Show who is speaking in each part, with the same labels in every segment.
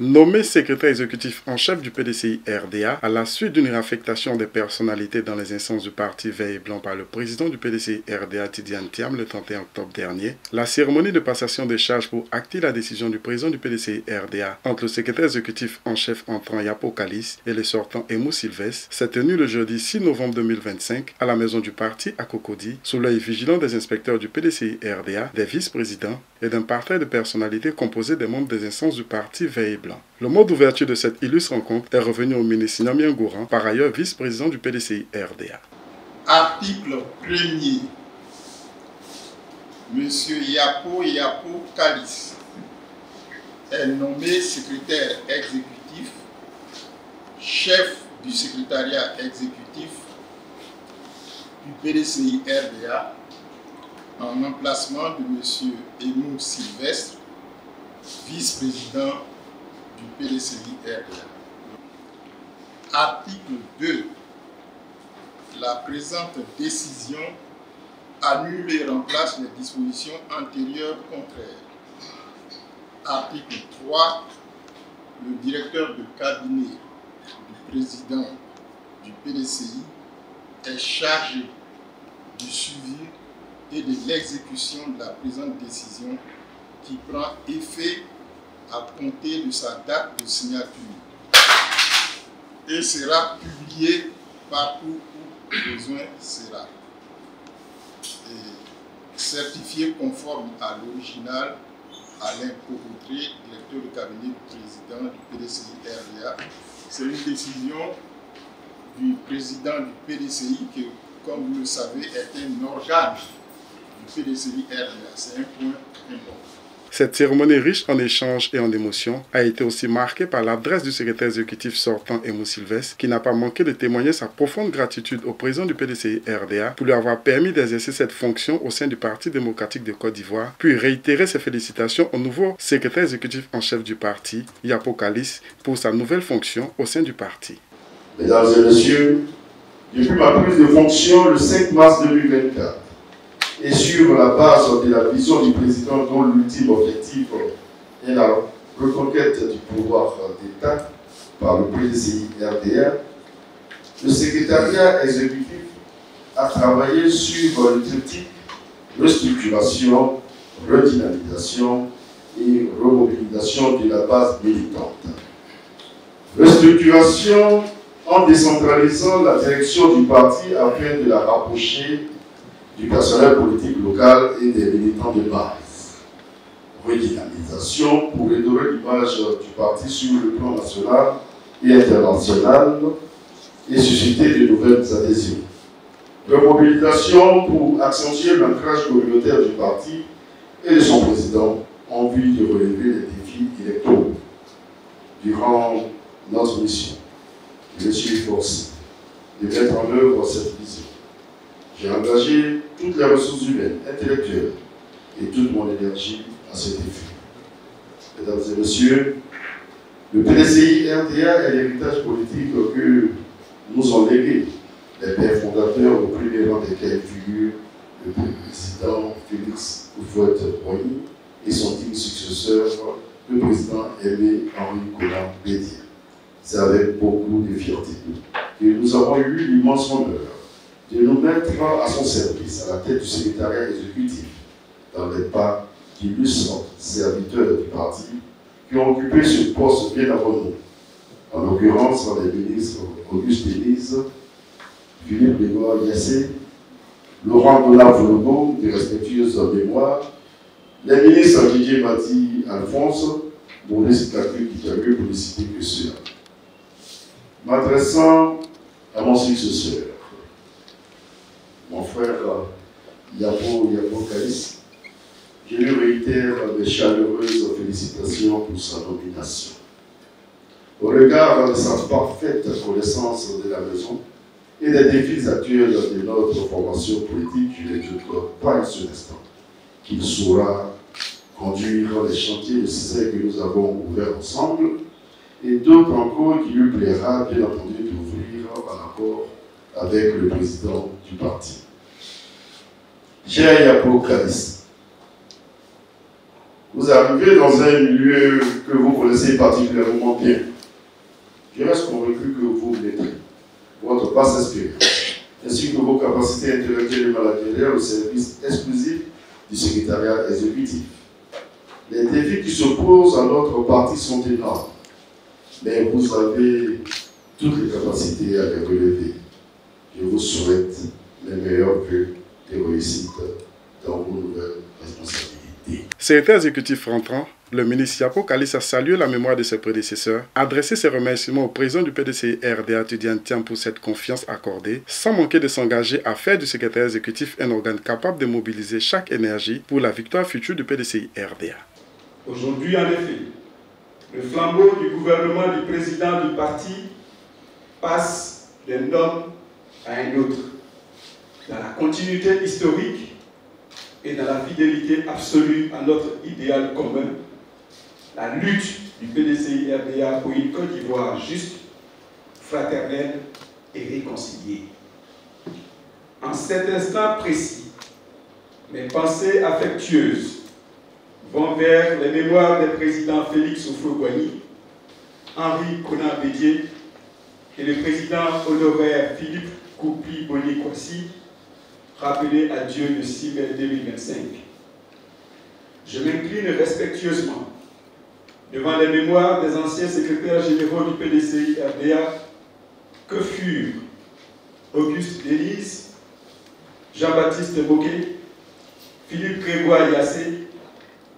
Speaker 1: Nommé secrétaire exécutif en chef du PDCI RDA à la suite d'une réaffectation des personnalités dans les instances du parti Vert et Blanc par le président du PDCI RDA Tidiane Thiam le 31 octobre dernier, la cérémonie de passation des charges pour acter la décision du président du PDCI RDA entre le secrétaire exécutif en chef entrant Yapo Kalis et le sortant Emou Sylvestre s'est tenue le jeudi 6 novembre 2025 à la maison du parti à Cocody, sous l'œil vigilant des inspecteurs du PDCI RDA, des vice-présidents et d'un parterre de personnalités composé des membres des instances du parti Vert et Blanc. Le mot d'ouverture de cette illustre rencontre est revenu au ministre Sinami Ngouran, par ailleurs vice-président du PDCI RDA.
Speaker 2: Article 1er. M. Yapo Kalis est nommé secrétaire exécutif, chef du secrétariat exécutif du PDCI RDA en emplacement de M. Emou Sylvestre, vice-président du PDCI RDA. Article 2. La présente décision annule et remplace les dispositions antérieures contraires. Article 3. Le directeur de cabinet du président du PDCI est chargé du suivi et de l'exécution de la présente décision qui prend effet à compter de sa date de signature et sera publié partout où besoin sera et certifié conforme à l'original Alain Cocotré, directeur de cabinet du président du PDCI RDA. C'est une décision du président du PDCI qui, comme vous le savez, est un organe du PDCI RDA. C'est un point important.
Speaker 1: Cette cérémonie riche en échanges et en émotions a été aussi marquée par l'adresse du secrétaire exécutif sortant Emou Sylvestre, qui n'a pas manqué de témoigner sa profonde gratitude au président du PDCI RDA pour lui avoir permis d'exercer cette fonction au sein du Parti démocratique de Côte d'Ivoire, puis réitérer ses félicitations au nouveau secrétaire exécutif en chef du parti, Yapo Kalis, pour sa nouvelle fonction au sein du parti.
Speaker 3: Mesdames et messieurs, depuis ma prise de fonction le 5 mars 2024, et sur la base de la vision du président dont l'ultime objectif est la reconquête du pouvoir d'État par le PDCI RDA, le secrétariat exécutif a travaillé sur le triptyque restructuration, redynamisation et remobilisation de la base militante. Restructuration en décentralisant la direction du parti afin de la rapprocher du personnel politique local et des militants de base. Redynamisation pour redorer l'image du parti sur le plan national et international et susciter de nouvelles adhésions. Remobilisation pour accentuer l'ancrage communautaire du parti et de son président en vue de relever les défis électoraux. Durant notre mission, je me suis efforcé de mettre en œuvre cette vision. J'ai engagé toutes les ressources humaines, intellectuelles et toute mon énergie à cet effet. Mesdames et messieurs, le PDCI RDA est l'héritage politique que nous ont légué les pères fondateurs, au premier rang desquels figure le président Félix Houphouët-Boigny et son digne successeur, le président Aimé Henri Konan Bédier. C'est avec beaucoup de fierté que nous avons eu l'immense honneur de nous mettre à son service, à la tête du secrétariat exécutif, dans les pas d'illustres serviteurs du parti qui ont occupé ce poste bien avant nous. En l'occurrence, les ministres Auguste Denise, Philippe Légoire Yassé, Laurent Donat-Vologo, de respectueuses mémoires, les ministres Didier Mati Alphonse, Maurice Kaku-Kitabu, pour ne citer que ceux-là. M'adressant à mon successeur, mon frère Yapo Kalis, je lui réitère mes chaleureuses félicitations pour sa nomination. Au regard de sa parfaite connaissance de la maison et des défis actuels de notre formation politique, je ne doute pas un seul instant qu'il saura conduire les chantiers nécessaires que nous avons ouverts ensemble et d'autres encore qui lui plaira, bien entendu, d'ouvrir en accord avec le président du parti. Cher Yapo Kalis, Vous arrivez dans un milieu que vous connaissez particulièrement bien. Je reste convaincu que vous l'êtes. Votre basse expérience, ainsi que vos capacités intellectuelles et managériales au service exclusif du secrétariat exécutif. Les défis qui s'opposent à notre parti sont énormes, mais vous avez toutes les capacités à les relever. Je vous souhaite les meilleurs vœux de réussite dans vos nouvelles responsabilités.
Speaker 1: Secrétaire exécutif rentrant, le ministre Yapo Kalis a salué la mémoire de ses prédécesseurs, adressé ses remerciements au président du PDCI RDA Tidiane Thiam pour cette confiance accordée, sans manquer de s'engager à faire du secrétaire exécutif un organe capable de mobiliser chaque énergie pour la victoire future du PDCI RDA.
Speaker 4: Aujourd'hui, en effet, le flambeau du gouvernement du président du parti passe d'un homme à un autre, dans la continuité historique et dans la fidélité absolue à notre idéal commun, la lutte du PDCI RDA pour une Côte d'Ivoire juste, fraternelle et réconciliée. En cet instant précis, mes pensées affectueuses vont vers les mémoires des présidents Félix Houphouët-Boigny, Henri Konan Bédié et le président honoraire Philippe Coupi-Boni-Kwasi, rappelés à Dieu le 6 mai 2025. Je m'incline respectueusement devant les mémoires des anciens secrétaires généraux du PDCI RDA que furent Auguste Delisle, Jean-Baptiste Moquet, Philippe Grégoire Yassé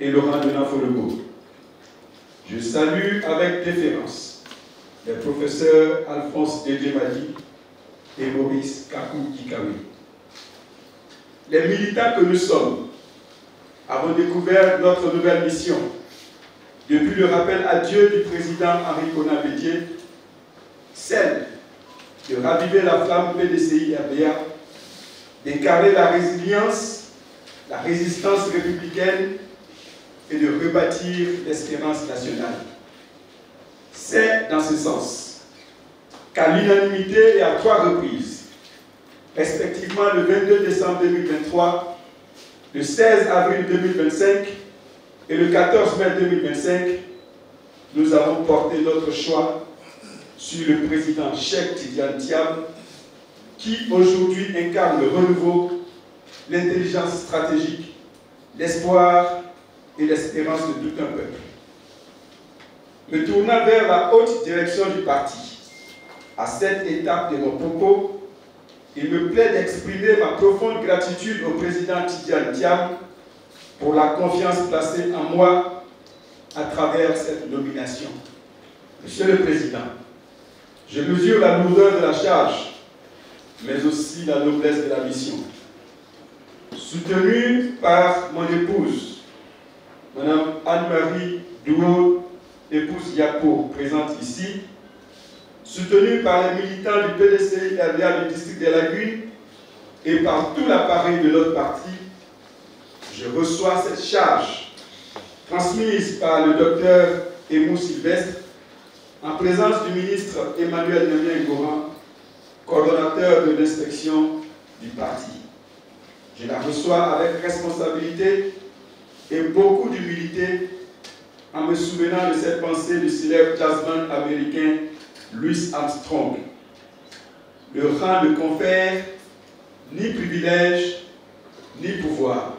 Speaker 4: et Laurent Denan-Follebeau. Je salue avec déférence les professeurs Alphonse Dédé-Madi et Maurice Kakou-Kikawi. Les militants que nous sommes avons découvert notre nouvelle mission depuis le rappel à Dieu du président Henri Konan Bédié, celle de raviver la flamme PDCI RDA, d'incarner la résilience, la résistance républicaine et de rebâtir l'espérance nationale. C'est dans ce sens qu'à l'unanimité et à 3 reprises, respectivement le 22 décembre 2023, le 16 avril 2025 et le 14 mai 2025, nous avons porté notre choix sur le président Cheikh Tidiane Thiam, qui aujourd'hui incarne le renouveau, l'intelligence stratégique, l'espoir et l'espérance de tout un peuple. Me tournant vers la haute direction du parti, à cette étape de mon propos, il me plaît d'exprimer ma profonde gratitude au président Tidiane Thiam pour la confiance placée en moi à travers cette nomination. Monsieur le Président, je mesure la lourdeur de la charge, mais aussi la noblesse de la mission. Soutenu par mon épouse, Mme Anne-Marie Douot, épouse Yapo, présente ici, soutenu par les militants du PDCI RDA du district des Lagunes et par tout l'appareil de notre parti, je reçois cette charge transmise par le docteur Aimou Sylvestre en présence du ministre Emmanuel Nemien-Goran, coordonnateur de l'inspection du parti. Je la reçois avec responsabilité et beaucoup d'humilité en me souvenant de cette pensée du célèbre jazzman américain Louis Armstrong. Le rang ne confère ni privilège ni pouvoir.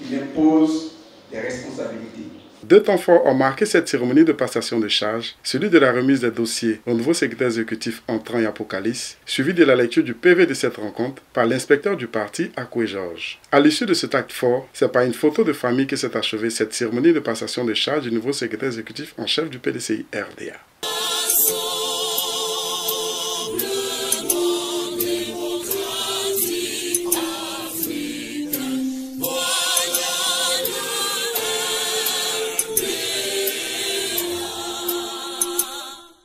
Speaker 4: Il impose des responsabilités.
Speaker 1: 2 temps forts ont marqué cette cérémonie de passation de charge, celui de la remise des dossiers au nouveau secrétaire exécutif entrant Yapo Kalis, suivi de la lecture du PV de cette rencontre par l'inspecteur du parti, Akoué Georges. À l'issue de cet acte fort, c'est par une photo de famille que s'est achevée cette cérémonie de passation de charge du nouveau secrétaire exécutif en chef du PDCI RDA.